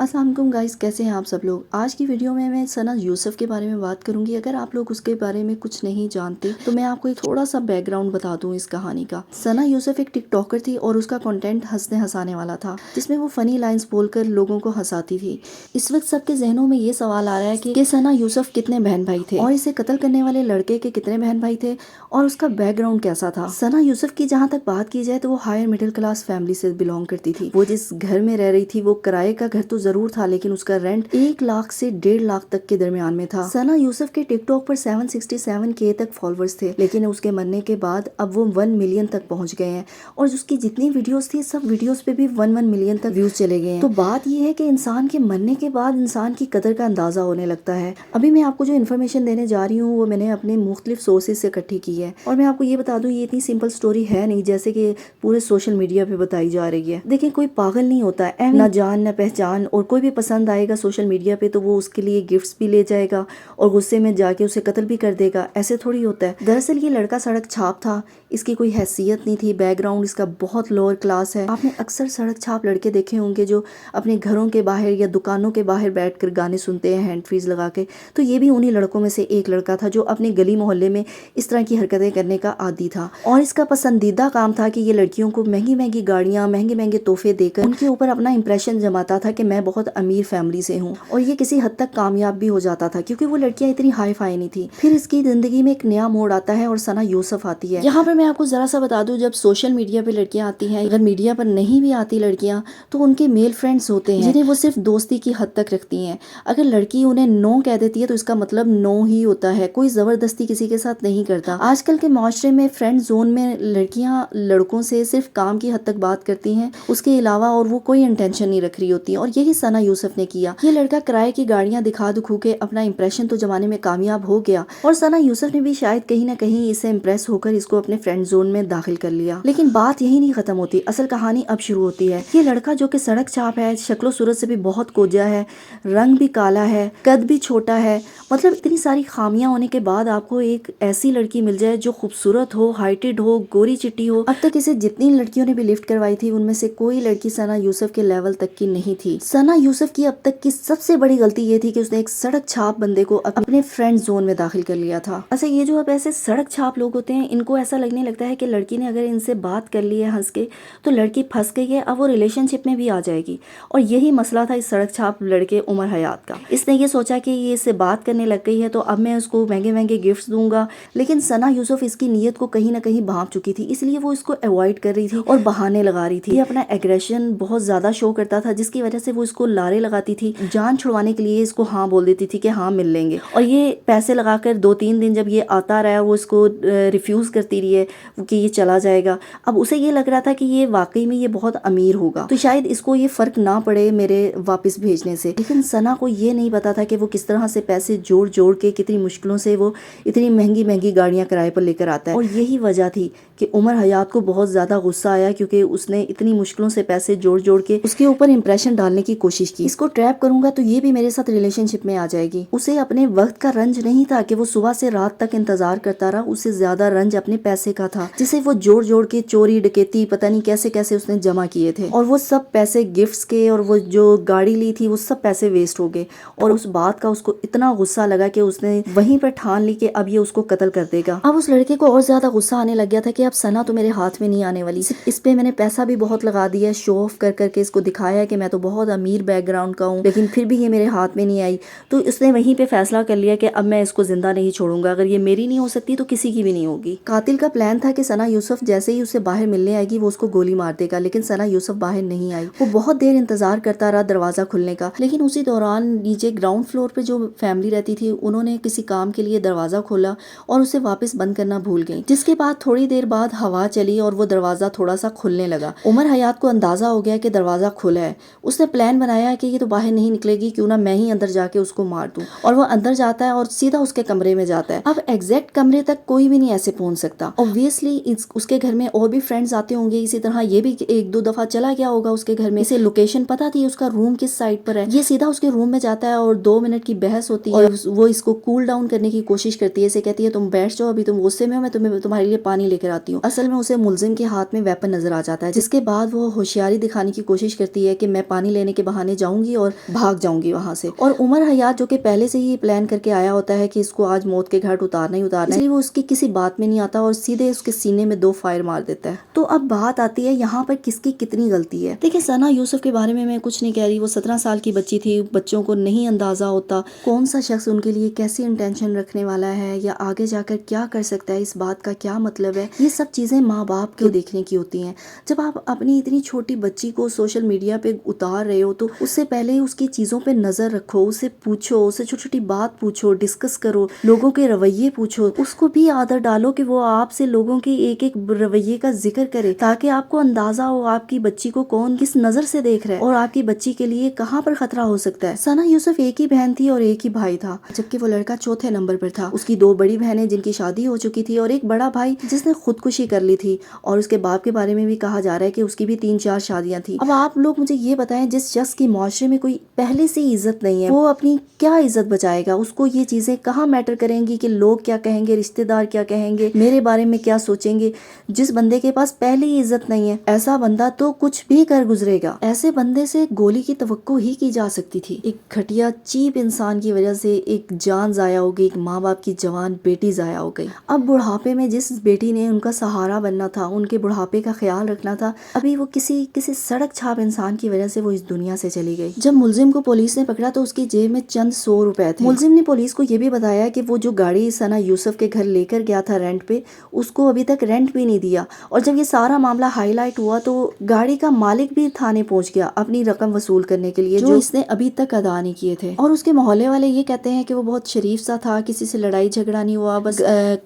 अस्सलाम वालेकुम गाइस, कैसे हैं आप सब लोग। आज की वीडियो में मैं सना यूसुफ के बारे में बात करूंगी। अगर आप लोग उसके बारे में कुछ नहीं जानते तो मैं आपको एक थोड़ा सा बैकग्राउंड बता दूं इस कहानी का। सना यूसुफ एक टिकटॉकर थी और उसका कंटेंट हंसने हंसाने वाला था, जिसमें वो फनी लाइंस बोलकर लोगों को हंसाती थी। इस वक्त सबके जहनों में ये सवाल आ रहा है कि सना यूसुफ कितने बहन भाई थे और इसे कत्ल करने वाले लड़के के कितने बहन भाई थे और उसका बैकग्राउंड कैसा था। सना यूसुफ की जहाँ तक बात की जाए तो वो हायर मिडिल क्लास फैमिली से बिलोंग करती थी। वो जिस घर में रह रही थी वो किराए का घर तो जरूर था, लेकिन उसका रेंट 1 लाख से 1.5 लाख तक के दरमियान में था। सना यूसुफ के टिकटॉक पर 767K तक फॉलोअर्स थे, लेकिन उसके मरने के बाद अब वो 1 मिलियन तक पहुंच गए हैं और उसकी जितनी वीडियोस थी सब वीडियोस पे भी 1 मिलियन तक व्यूज चले गए हैं। तो बात ये है कि इंसान के मरने के बाद इंसान की कदर का अंदाजा होने लगता है। अभी मैं आपको जो इन्फॉर्मेशन देने जा रही हूँ वो मैंने अपने मुख्तलिफ सोर्सेज से इकट्ठी की है और मैं आपको ये बता दूं ये इतनी सिंपल स्टोरी है नहीं जैसे कि पूरे सोशल मीडिया पे बताई जा रही है। देखिए, कोई पागल नहीं होता है, ना जान ना पहचान, और कोई भी पसंद आएगा सोशल मीडिया पे तो वो उसके लिए गिफ्ट्स भी ले जाएगा और गुस्से में जाके उसे कत्ल भी कर देगा। ऐसे थोड़ी होता है। दरअसल ये लड़का सड़क छाप था, इसकी कोई हैसियत नहीं थी, बैकग्राउंड इसका बहुत लोअर क्लास है। आपने अक्सर सड़क छाप लड़के देखे होंगे जो अपने घरों के बाहर या दुकानों के बाहर बैठकर गाने सुनते हैं हैंड फ्रीज लगा के। तो ये भी उन्हीं लड़कों में से एक लड़का था जो अपने गली मोहल्ले में इस तरह की हरकतें करने का आदी था और इसका पसंदीदा काम था कि ये लड़कियों को महंगी महंगी गाड़ियां, महंगे महंगे तोहफे देकर उनके ऊपर अपना इंप्रेशन जमाता था कि मैं बहुत अमीर फैमिली से हूँ। और ये किसी हद तक कामयाब भी हो जाता था क्योंकि वो लड़कियां इतनी हाई फाई नहीं थी। फिर इसकी जिंदगी में एक नया मोड़ आता है और सना यूसुफ आती है। यहाँ पर मैं आपको जरा सा बता दूं, जब सोशल मीडिया पे लड़कियां आती हैं, अगर मीडिया पर नहीं भी आती लड़कियां तो उनके मेल फ्रेंड्स होते हैं जिन्हें वो सिर्फ दोस्ती की हद तक रखती हैं। अगर लड़की उन्हें नो कह देती है तो इसका मतलब नो ही होता है, कोई जबरदस्ती किसी के साथ नहीं करता। आजकल के माशरे में फ्रेंड जोन में लड़कियां लड़कों से सिर्फ काम की हद तक बात करती हैं, उसके अलावा और वो कोई इंटेंशन नहीं रख रही होती। और यही सना यूसुफ ने किया। ये लड़का किराए की गाड़ियां दिखा दिखू के अपना इंप्रेशन तो जमाने में कामयाब हो गया और सना यूसुफ ने भी शायद कहीं ना कहीं इससे इम्प्रेस होकर इसको अपने फ्रेंड जोन में दाखिल कर लिया। लेकिन बात यही नहीं खत्म होती, असल कहानी अब शुरू होती है। ये लड़का जो कि सड़क छाप है, शक्लो सूरत से भी बहुत कोजा है, रंग भी काला है, कद भी छोटा है, मतलब इतनी सारी खामियां होने के बाद आपको एक ऐसी लड़की मिल जाए जो खूबसूरत हो, हाइटेड हो, गोरी चिट्टी हो। अब तक इसे जितनी लड़कियों ने भी लिफ्ट करवाई थी उनमें से कोई लड़की सना यूसुफ के लेवल तक की नहीं थी। सना यूसुफ की अब तक की सबसे बड़ी गलती ये थी कि उसने एक सड़क छाप बंदे को अपने फ्रेंड जोन में दाखिल कर लिया था। अच्छा, ये जो अब ऐसे सड़क छाप लोग होते हैं इनको ऐसा लगने लगता है कि लड़की ने अगर इनसे बात कर ली है हंस के तो लड़की फंस गई है, अब वो रिलेशनशिप में भी आ जाएगी। और यही मसला था इस सड़क छाप लड़के उमर हयात का। इसने ये सोचा कि ये इससे बात करने लग गई है तो अब मैं उसको महंगे महंगे गिफ्ट्स दूंगा, लेकिन सना यूसुफ इसकी नीयत को कहीं ना कहीं भांप चुकी थी, इसलिए वो इसको अवॉइड कर रही थी और बहाने लगा रही थी। ये अपना एग्रेशन बहुत ज्यादा शो करता था जिसकी वजह से वो इसको लारे लगाती थी, जान छुड़वाने के लिए इसको हाँ बोल देती थी कि हाँ मिल लेंगे। और ये पैसे लगाकर 2-3 दिन जब ये आता रहा वो इसको रिफ्यूज करती रही है कि ये चला जाएगा। अब उसे ये लग रहा था कि ये वाकई में ये बहुत अमीर होगा तो शायद इसको ये फर्क ना पड़े मेरे वापस भेजने से। लेकिन सना को ये नहीं पता था कि वो किस तरह से पैसे जोड़ जोड़ के कितनी मुश्किलों से वो इतनी महंगी महंगी गाड़ियां किराए पर लेकर आता है। और यही वजह थी कि उमर हयात को बहुत ज्यादा गुस्सा आया क्योंकि उसने इतनी मुश्किलों से पैसे जोड़ जोड़ के उसके ऊपर इंप्रेशन डालने की कोशिश की। इसको ट्रैप करूंगा तो ये भी मेरे साथ रिलेशनशिप में आ जाएगी। उसे अपने वक्त का रंज नहीं था कि वो सुबह से रात तक इंतजार करता रहा, उससे ज्यादा रंज अपने पैसे का था जिसे वो जोड़ जोड़ के चोरी डकैती पता नहीं कैसे कैसे उसने जमा किए थे। और वो सब पैसे गिफ्ट्स के और वो जो गाड़ी ली थी वो सब पैसे वेस्ट हो गए। और उस बात का उसको इतना गुस्सा लगा कि उसने वहीं पर ठान ली कि अब ये उसको कत्ल कर देगा। अब उस लड़के को और ज्यादा गुस्सा आने लग गया था कि अब सना तो मेरे हाथ में नहीं आने वाली, इस पे मैंने पैसा भी बहुत लगा दिया, शो ऑफ कर करके इसको दिखाया कि मैं तो बहुत अमीर बैकग्राउंड का हूँ, लेकिन फिर भी ये मेरे हाथ में नहीं आई। तो उसने वहीं पे फैसला कर लिया कि अब मैं इसको जिंदा नहीं छोड़ूंगा, अगर ये मेरी नहीं हो सकती तो किसी की भी नहीं होगी। कातिल का प्लान था कि सना यूसुफ जैसे ही उसे बाहर मिलने आएगी वो उसको गोली मार देगा, लेकिन सना यूसुफ बाहर नहीं आई। वो बहुत देर इंतजार करता रहा दरवाजा खुलने का, लेकिन उसी दौरान नीचे ग्राउंड फ्लोर पे जो फैमिली रहती थी उन्होंने किसी काम के लिए दरवाजा खोला और उसे वापस बंद करना भूल गई, जिसके बाद थोड़ी देर बाद हवा चली और वो दरवाजा थोड़ा सा खुलने लगा। उमर हयात को अंदाजा हो गया कि दरवाजा खुला है। उसने प्लान बनाया कि ये तो बाहर नहीं निकलेगी, क्यों ना मैं ही अंदर जाके उसको मार दूं। और वो अंदर जाता है और सीधा उसके कमरे में जाता है। अब एग्जैक्ट कमरे तक कोई भी नहीं ऐसे पहुंच सकता। ऑब्वियसली उसके घर में और भी फ्रेंड्स आते होंगे, इसी तरह ये भी 1-2 दफा चला गया होगा उसके घर में, इसे लोकेशन पता थी उसका रूम किस साइड पर है। ये सीधा उसके रूम में जाता है और 2 मिनट की बहस होती है और वो इसको कूल डाउन करने की कोशिश करती है। इसे कहती है तुम बैठ जाओ, अभी तुम गुस्से में हो, मैं तुम्हारे लिए पानी लेकर आती हूँ। असल में उसे मुलजिम के हाथ में वेपन नजर आ जाता है, जिसके बाद वो होशियारी दिखाने की कोशिश करती है कि मैं पानी लेने के बहाने जाऊंगी और भाग जाऊंगी वहां से। और उमर हयात जो कि पहले से ही प्लान करके आया होता है कि इसको आज मौत के घाट उतारना ही उतारना है, इसलिए वो उसकी किसी बात में नहीं आता और सीधे उसके सीने में 2 फायर मार देता है। तो अब बात आती है यहाँ पर किसकी कितनी गलती है। देखिए सना यूसुफ के बारे में मैं कुछ नहीं कह रही, वो 17 साल की बच्ची थी, बच्चों को नहीं अंदाजा होता कौन सा शख्स उनके लिए कैसी इंटेंशन रखने वाला है या आगे जाकर क्या कर सकता है, इस बात का क्या मतलब है। ये सब चीजें माँ बाप को देखने की होती हैं। जब आप अपनी इतनी छोटी बच्ची को सोशल मीडिया पे उतार रहे हो तो उससे पहले उसकी चीजों पे नजर रखो, उसे पूछो, उसे छोटी छोटी बात पूछो, डिस्कस करो, लोगों के रवैये पूछो, उसको भी आदत डालो कि वो आपसे लोगों के एक एक रवैये का जिक्र करे, ताकि आपको अंदाजा हो आपकी बच्ची को कौन किस नजर से देख रहा है और आपकी बच्ची के लिए कहाँ पर खतरा हो सकता है। सना यूसुफ एक ही बहन थी और एक ही भाई था, जबकि वो लड़का चौथे नंबर पर था। उसकी 2 बड़ी बहनें जिनकी शादी हो चुकी थी और एक बड़ा भाई जिसने खुदकुशी कर ली थी, और उसके बाप के बारे में भी कहा जा रहा है कि उसकी भी 3-4 शादियां थी। अब आप लोग मुझे ये बताएं, जिस शख्स की माशरे में कोई पहले से ही इज्जत नहीं है, वो अपनी क्या इज्जत बचाएगा? उसको ये चीजें कहाँ मैटर करेंगी कि लोग क्या कहेंगे, रिश्तेदार क्या कहेंगे, मेरे बारे में क्या सोचेंगे। जिस बंदे के पास पहले ही इज्जत नहीं है, ऐसा बंदा तो कुछ भी कर गुजरेगा। ऐसे बंदे से गोली की तवक्को ही की जा सकती थी। एक घटिया चीप इंसान की वजह से एक जान जाया हो गई, एक माँ बाप की जवान बेटी जाया हो गई। अब बुढ़ापे में जिस बेटी ने उनका सहारा बनना था, उनके बुढ़ापे का ख्याल रखना था, अभी वो किसी सड़क छाप इंसान की वजह से वो इस दुनिया से चली गई। जब मुलजिम को पुलिस ने पकड़ा तो उसकी जेब में चंद 100 रुपए थे। मुलजिम ने पुलिस को ये भी बताया कि वो जो गाड़ी सना यूसुफ के घर लेकर गया था रेंट पे, उसको अभी तक रेंट भी नहीं दिया। और जब ये सारा मामला हाईलाइट हुआ तो गाड़ी का मालिक भी थाने पहुंच गया अपनी रकम वसूल करने के लिए, जो इसने अभी तक अदा नहीं किए थे। और उसके मोहल्ले वाले ये कहते हैं कि वो बहुत शरीफ सा था, किसी से लड़ाई झगड़ा नहीं हुआ, बस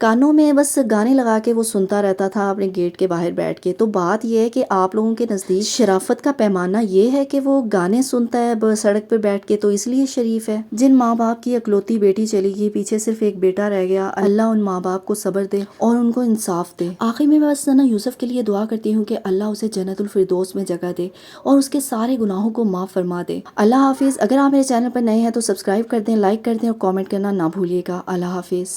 कानों में बस गाने लगा के वो सुनता रहता था अपने गेट के बाहर बैठ के। तो बात ये है कि आप लोगों के नजदीक शराफत का पैमाना ये है कि वो गाने सुनता है सड़क पे बैठ के, तो इसलिए शरीफ है। जिन माँ बाप की अकलौती बेटी चली गई, पीछे सिर्फ एक बेटा रह गया, अल्लाह उन माँ बाप को सब्र दे और उनको इंसाफ दे। आखिर में बस सना यूसुफ के लिए दुआ करती हूँ कि अल्लाह उसे जन्नतुल फिरदौस में जगह दे और उसके सारे गुनाहों को माफ फरमा दे। अल्लाह हाफिज। अगर आप मेरे चैनल पर नए हैं तो सब्सक्राइब कर दें, लाइक कर दें और कमेंट करना ना भूलिएगा। अल्लाह हाफिज।